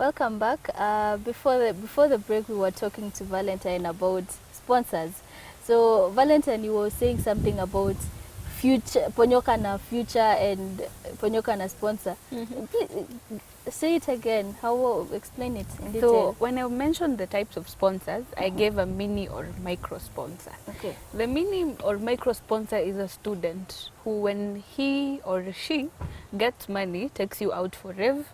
Welcome back. Before the break, we were talking to Valentine about sponsors. So Valentine, you were saying something about future, Ponyoka na future and Ponyoka na sponsor. Please, say it again. Explain it in detail. So when I mentioned the types of sponsors, I gave a mini or micro sponsor. Okay. The mini or micro sponsor is a student who, when he or she gets money, takes you out for rev,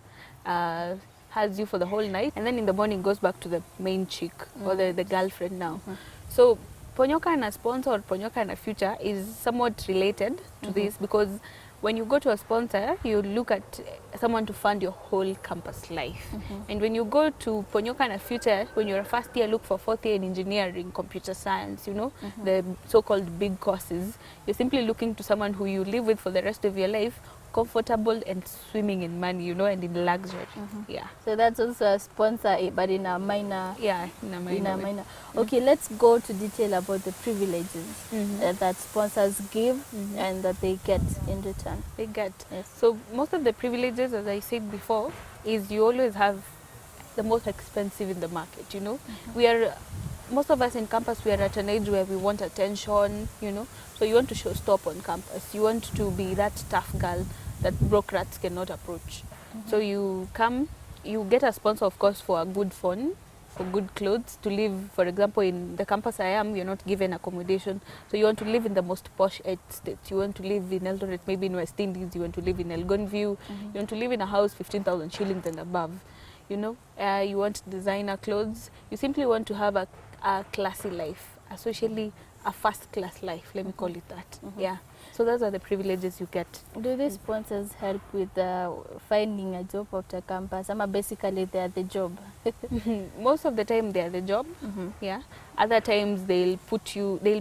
has you for the whole night, and then in the morning goes back to the main chick or the girlfriend now. So Ponyoka na sponsor or Ponyoka na future is somewhat related to this, because when you go to a sponsor, you look at someone to fund your whole campus life. And when you go to Ponyoka na future, when you're a first year, look for fourth year in engineering, computer science, you know, the so-called big courses. You're simply looking to someone who you live with for the rest of your life, comfortable and swimming in money, you know, and in luxury. Yeah. So that's also a sponsor, but in a minor. Yeah, in a minor. Okay, let's go to detail about the privileges that sponsors give and that they get in return. They get. Yes. So most of the privileges, as I said before, is you always have the most expensive in the market, you know. Most of us in campus, we are at an age where we want attention, you know. So you want to show stop on campus. You want to be that tough girl that broke rats cannot approach. So you come, you get a sponsor, of course, for a good phone, for good clothes, to live. For example, in the campus I am, you're not given accommodation. So you want to live in the most posh estates. You want to live in Eldoret, maybe in West Indies. You want to live in Elgonview. You want to live in a house 15,000 shillings and above. You know, you want designer clothes. You simply want to have a classy life, a first-class life, let me call it that. Yeah. So those are the privileges you get. Do these sponsors help with finding a job after campus? Basically, they are the job. Most of the time, they are the job. Yeah. Other times, they'll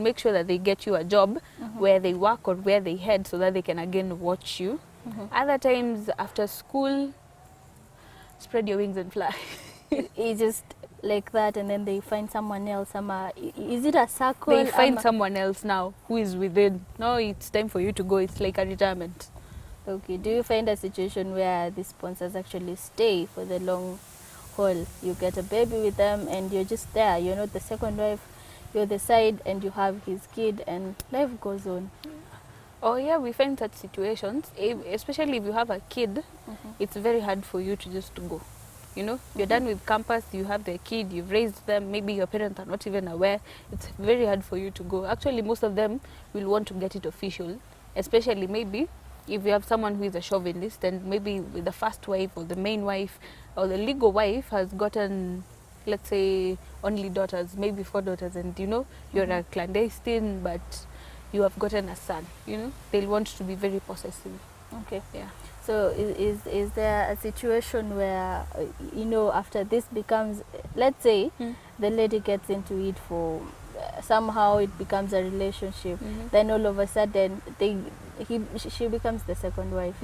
make sure that they get you a job where they work or where they head, so that they can again watch you. Other times, after school, spread your wings and fly. It's just like that, and then they find someone else. Is it a circle? They find someone else now who is within. No, it's time for you to go. It's like a retirement. Okay. Do you find a situation where the sponsors actually stay for the long haul? You get a baby with them and you're just there. You're not the second wife. You're the side and you have his kid and life goes on. Oh yeah, we find such situations. Especially if you have a kid, it's very hard for you to just go. You know, you're done with campus, you have the kid, you've raised them, maybe your parents are not even aware. It's very hard for you to go. Actually, most of them will want to get it official, especially maybe if you have someone who is a chauvinist, and maybe the first wife or the main wife or the legal wife has gotten, let's say, only daughters, maybe 4 daughters, and you know, you're a clandestine, but you have gotten a son, you know, they'll want to be very possessive. Okay. Yeah. So is there a situation where, you know, after this becomes, let's say, the lady gets into it for, somehow it becomes a relationship, then all of a sudden she becomes the second wife.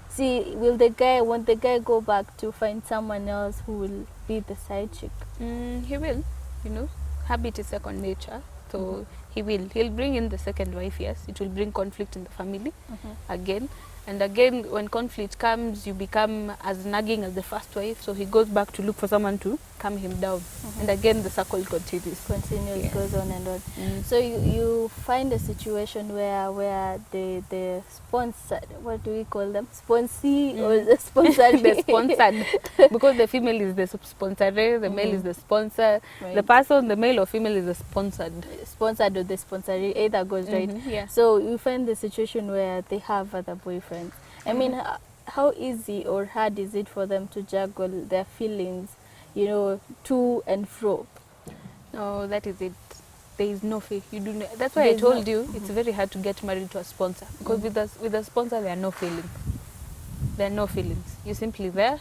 See, want the guy go back to find someone else who will be the side chick? He will, you know, habit is second nature. So he'll bring in the second wife, yes. It will bring conflict in the family again. And again, when conflict comes, you become as nagging as the first wife. So he goes back to look for someone to calm him down. And again, the circle continues. Goes on and on. So you find a situation where the sponsor, what do we call them? Sponsee or the sponsor? The sponsored. Because the female is the sponsor, the male is the sponsor. Right. The person, the male or female, is the sponsored. Sponsored or the sponsor, either goes right. Yeah. So you find the situation where they have other boyfriends. I mean, how easy or hard is it for them to juggle their feelings, you know, to and fro? No, that is it. There is no fee. You do. That's why I told you it's very hard to get married to a sponsor, because with a sponsor there are no feelings. There are no feelings. You're simply there.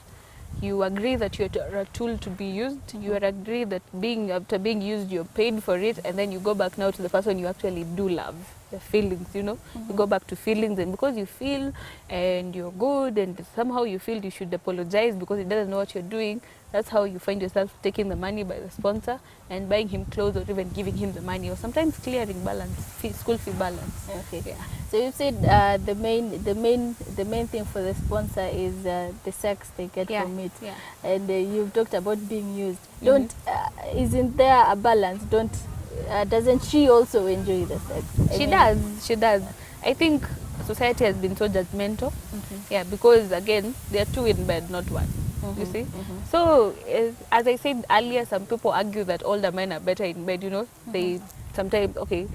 You agree that you're a tool to be used. You agree that after being used, you're paid for it, and then you go back now to the person you actually do love. the feelings, you know. You go back to feelings, and because you feel and you're good and somehow you feel you should apologize because he doesn't know what you're doing, that's how you find yourself taking the money by the sponsor and buying him clothes or even giving him the money, or sometimes clearing school fee balance. Okay. Yeah. So you said the main thing for the sponsor is the sex they get from it, and you've talked about being used. Don't isn't there a balance? Doesn't she also enjoy the sex? She does. I think society has been so judgmental. Yeah, because again, there are two in bed, not one. You see? So, as I said earlier, some people argue that older men are better in bed, you know. They sometimes, okay,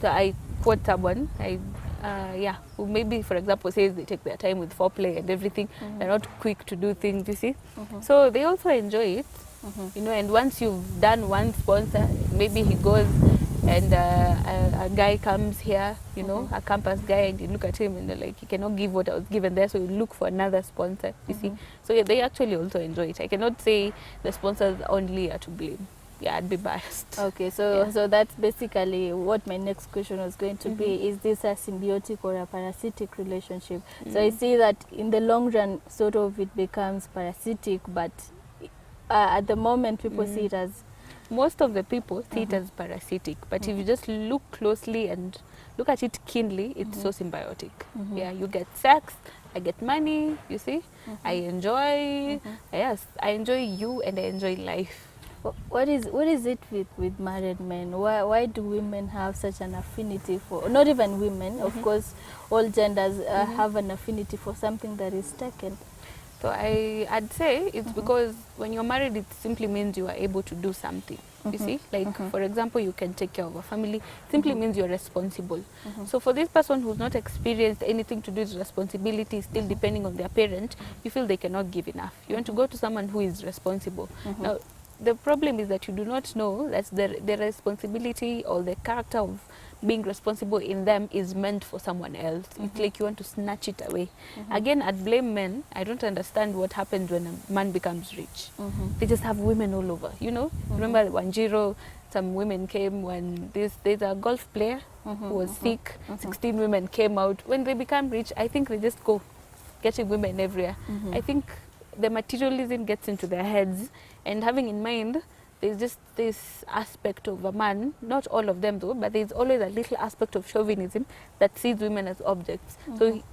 so I quote someone, who maybe, for example, says they take their time with foreplay and everything. They're not quick to do things, you see. So they also enjoy it, you know, and once you've done one sponsor, maybe he goes and a guy comes here, you know, a campus guy, and you look at him and like, he cannot give what I was given there, so you look for another sponsor, you see. So yeah, they actually also enjoy it. I cannot say the sponsors only are to blame. Yeah, I'd be biased. Okay, so so that's basically what my next question was going to be. Is this a symbiotic or a parasitic relationship? So I see that in the long run, sort of it becomes parasitic, but at the moment people see it as... Most of the people see it as parasitic, but if you just look closely and look at it keenly, it's so symbiotic. Yeah, you get sex, I get money, you see. I enjoy, yes, I enjoy you and I enjoy life. What is it with married men? Why do women have such an affinity for, not even women, of course, all genders have an affinity for something that is taken? So I'd say it's because when you're married, it simply means you are able to do something. You see, like for example, you can take care of a family. Simply means you're responsible. So for this person who's not experienced anything to do with responsibility, still depending on their parent, you feel they cannot give enough. You want to go to someone who is responsible. Now, the problem is that you do not know that the responsibility or the character of being responsible in them is meant for someone else. It's like you want to snatch it away. Again, I'd blame men. I don't understand what happens when a man becomes rich. They just have women all over, you know. Remember Wanjiro, some women came when there's a golf player who was sick. 16 women came out. When they become rich, I think they just go getting women everywhere. I think the materialism gets into their heads, and having in mind there's just this aspect of a man, not all of them though, but there's always a little aspect of chauvinism that sees women as objects. So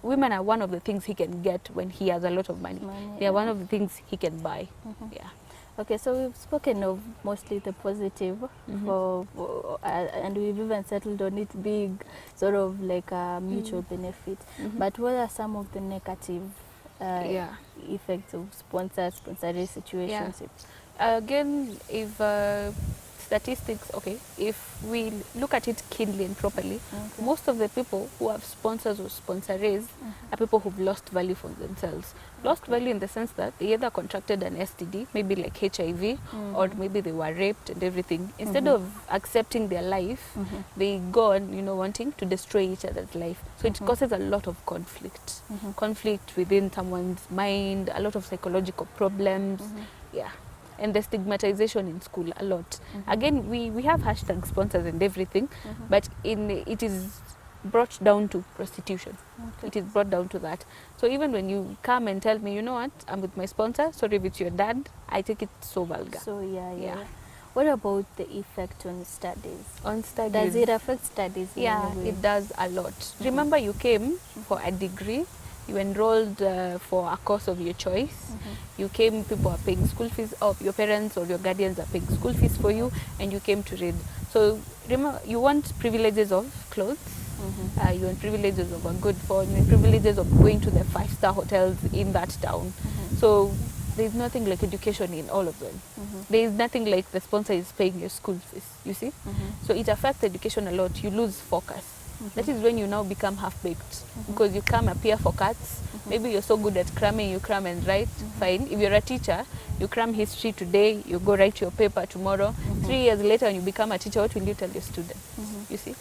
women are one of the things he can get when he has a lot of money. They are one of the things he can buy. Yeah. Okay, so we've spoken of mostly the positive, and we've even settled on it being sort of like a mutual benefit. But what are some of the negative effects of sponsored situationships? Again, if statistics, if we look at it keenly and properly, most of the people who have sponsors or sponsorees are people who've lost value for themselves. Lost value in the sense that they either contracted an STD, maybe like HIV, or maybe they were raped and everything. Instead of accepting their life, they go on, you know, wanting to destroy each other's life. So it causes a lot of conflict. Conflict within someone's mind, a lot of psychological problems. Yeah. And the stigmatization in school a lot. Again, we have hashtag sponsors and everything, but it is brought down to prostitution. It is brought down to that. So even when you come and tell me, you know what, I'm with my sponsor, sorry if it's your dad, I take it so vulgar. So yeah. What about the effect on studies? On studies. Does it affect studies in Yeah, any way? it does a lot. Remember, you came for a degree. You enrolled for a course of your choice. You came, people are paying school fees, or your parents or your guardians are paying school fees for you, and you came to read. So remember, you want privileges of clothes, you want privileges of a good phone, you want privileges of going to the 5-star hotels in that town. So there's nothing like education in all of them. There is nothing like the sponsor is paying your school fees, you see? So it affects education a lot. You lose focus. That is when you now become half-baked, because you come appear for cuts. Maybe you're so good at cramming, you cram and write, fine. If you're a teacher, you cram history today, you go write your paper tomorrow. 3 years later, when you become a teacher, what will you tell your student? You see?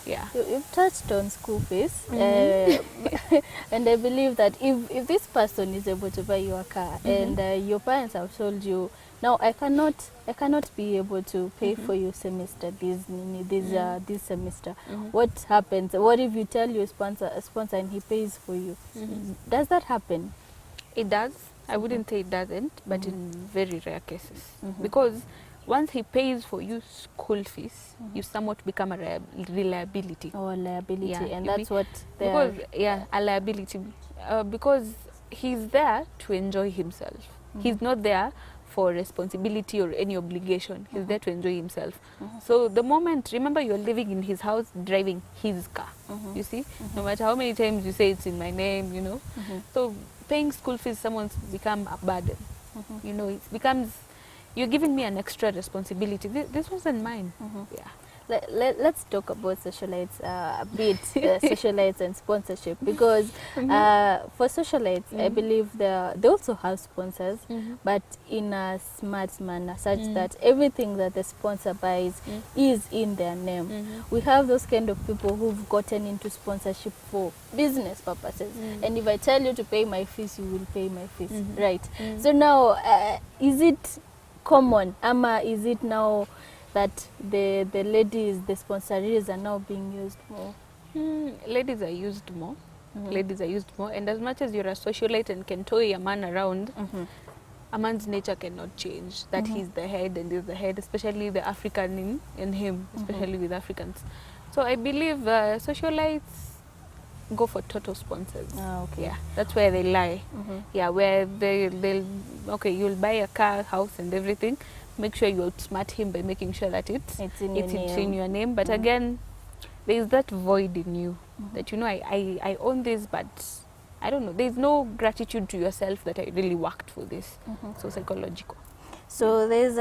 Yeah. You've touched on school fees, and I believe that if this person is able to buy you a car, and your parents have told you Now I cannot be able to pay for your semester this semester. What happens? What if you tell your sponsor and he pays for you? Does that happen? It does. I wouldn't say it doesn't, but in very rare cases. Because once he pays for you school fees, you somewhat become a reliability. Or liability, Yeah, and you that's be- what because a liability, because he's there to enjoy himself. He's not there for responsibility or any obligation. He's there to enjoy himself. So the moment, remember, you're living in his house, driving his car. You see, no matter how many times you say it's in my name, you know. So paying school fees, someone's become a burden. You know, it becomes, you're giving me an extra responsibility. This wasn't mine. Yeah. Let's talk about socialites a bit, socialites and sponsorship, because for socialites, I believe they also have sponsors, but in a smart manner, such that everything that the sponsor buys is in their name. We have those kind of people who've gotten into sponsorship for business purposes, and if I tell you to pay my fees, you will pay my fees, right? So now, is it common, ama is it now that the ladies, the sponsorees are now being used more? Ladies are used more. Ladies are used more. And as much as you're a socialite and can toy a man around, a man's nature cannot change. That he's the head and is the head, especially the African in him, especially with Africans. So I believe socialites go for total sponsors. Okay. Yeah, that's where they lie. Yeah, where they'll, okay, you'll buy a car, house and everything. Make sure you outsmart him by making sure that it's in your name. But again, there is that void in you that, you know, I own this, but I don't know. There's no gratitude to yourself that I really worked for this. So psychological. So there's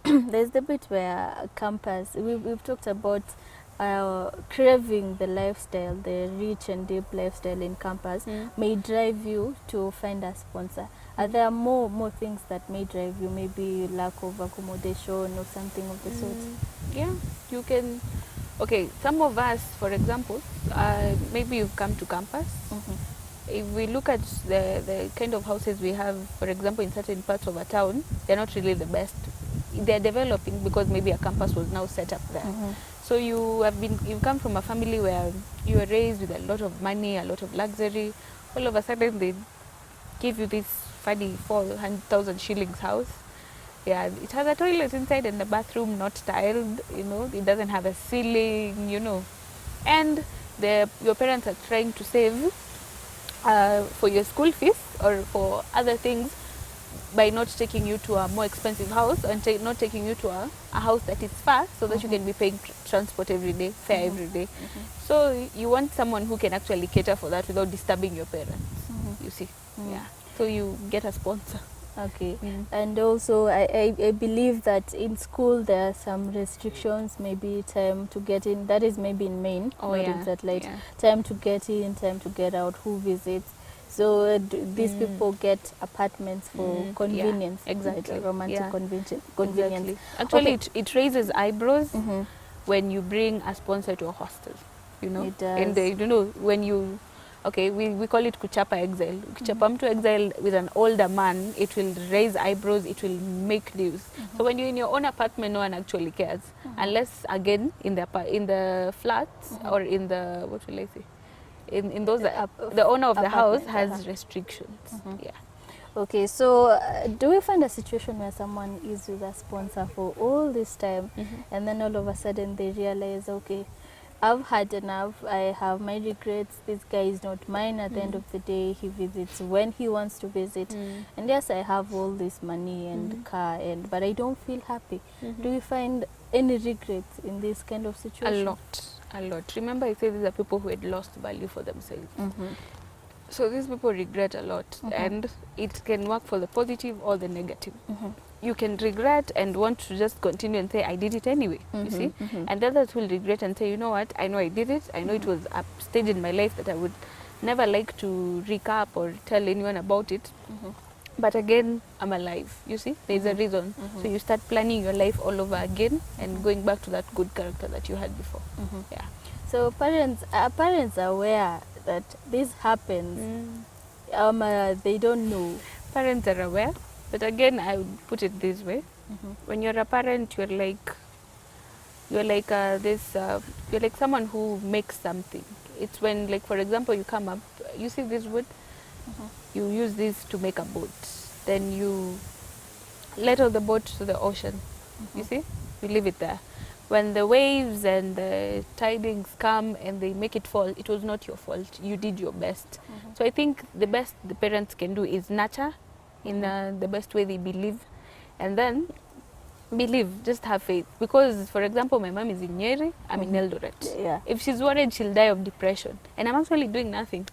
there's the bit where campus, we've talked about craving the lifestyle, the rich and deep lifestyle in campus may drive you to find a sponsor. Are there more things that may drive you? Maybe lack of accommodation or something of the sort? Yeah, you can. Okay, some of us, for example, maybe you've come to campus. If we look at the kind of houses we have, for example, in certain parts of a town, they're not really the best. They're developing because maybe a campus was now set up there. So you come from a family where you were raised with a lot of money, a lot of luxury. All of a sudden, they give you this funny 400,000 shillings house. Yeah, it has a toilet inside and the bathroom not tiled, you know, it doesn't have a ceiling, you know. And your parents are trying to save for your school fees or for other things by not taking you to a more expensive house and not taking you to a house that is far, so that you can be paying transport every day, fare every day. So you want someone who can actually cater for that without disturbing your parents, you see. Yeah. So you get a sponsor. Okay. And also I believe that in school there are some restrictions, maybe time to get in, that is maybe in Maine, not in satellite. Time to get in, time to get out, who visits. So these people get apartments for convenience, exactly, like romantic convenience. Exactly. Actually, it raises eyebrows when you bring a sponsor to a hostel, you know. It does. And you know, when you, okay, we call it kuchapa exile. Kuchapa mtu exile with an older man, it will raise eyebrows, it will make news. So when you're in your own apartment, no one actually cares, unless again in the flats or in the, what will I say? In those, the owner of the house has restrictions. Yeah. Okay, so do we find a situation where someone is with a sponsor for all this time and then all of a sudden they realize, okay, I've had enough, I have my regrets, this guy is not mine at the end of the day, he visits when he wants to visit, and yes, I have all this money and car, but I don't feel happy. Do you find any regrets in this kind of situation? A lot. Remember, I said these are people who had lost value for themselves. So these people regret a lot, and it can work for the positive or the negative. You can regret and want to just continue and say, I did it anyway, you see? And the others will regret and say, you know what, I know I did it. I know it was a stage in my life that I would never like to recap or tell anyone about it. But again, I'm alive, you see? There's a reason. So you start planning your life all over again and going back to that good character that you had before. Yeah. So parents are aware that this happens. They don't know. Parents are aware. But again, I would put it this way: when you're a parent, you're like you're like someone who makes something. It's when, like, for example, you come up, you see this wood, you use this to make a boat. Then you let out the boat to the ocean. You see, you leave it there. When the waves and the tidings come and they make it fall, it was not your fault. You did your best. So I think the best the parents can do is nurture in the best way they believe, and then believe, just have faith. Because, for example, my mom is in Nyeri, I'm in Eldoret. Yeah. If she's worried, she'll die of depression. And I'm actually doing nothing.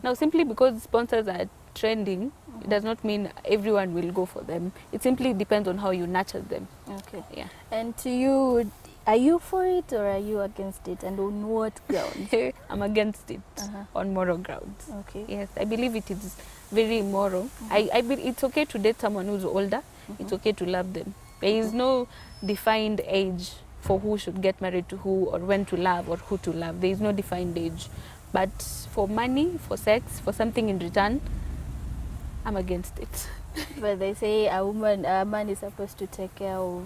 Now, simply because sponsors are trending, it does not mean everyone will go for them. It simply depends on how you nurture them. Okay. Yeah. And to you, are you for it or are you against it, and on what grounds? I'm against it on moral grounds. Okay. Yes, I believe it is very immoral. It's okay to date someone who's older. It's okay to love them. There is no defined age for who should get married to who, or when to love or who to love. There is no defined age. But for money, for sex, for something in return, I'm against it. But they say a man is supposed to take care of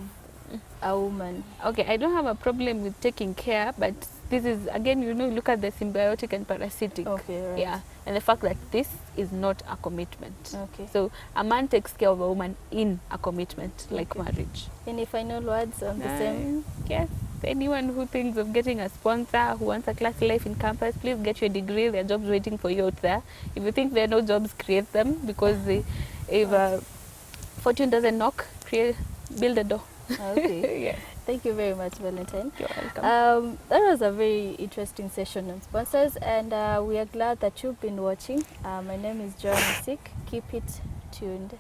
a woman. Okay, I don't have a problem with taking care, but this is, again, look at the symbiotic and parasitic. Okay, right. Yeah, and the fact that this is not a commitment. Okay. So a man takes care of a woman in a commitment, like marriage. Any final words on the same? Yes. Anyone who thinks of getting a sponsor, who wants a classy life in campus, please get your degree. There are jobs waiting for you out there. If you think there are no jobs, create them, because if fortune doesn't knock, build a door. Okay. Yeah. Thank you very much, Valentine. You're welcome. That was a very interesting session on sponsors, and we are glad that you've been watching. My name is Joan Misik. Keep it tuned.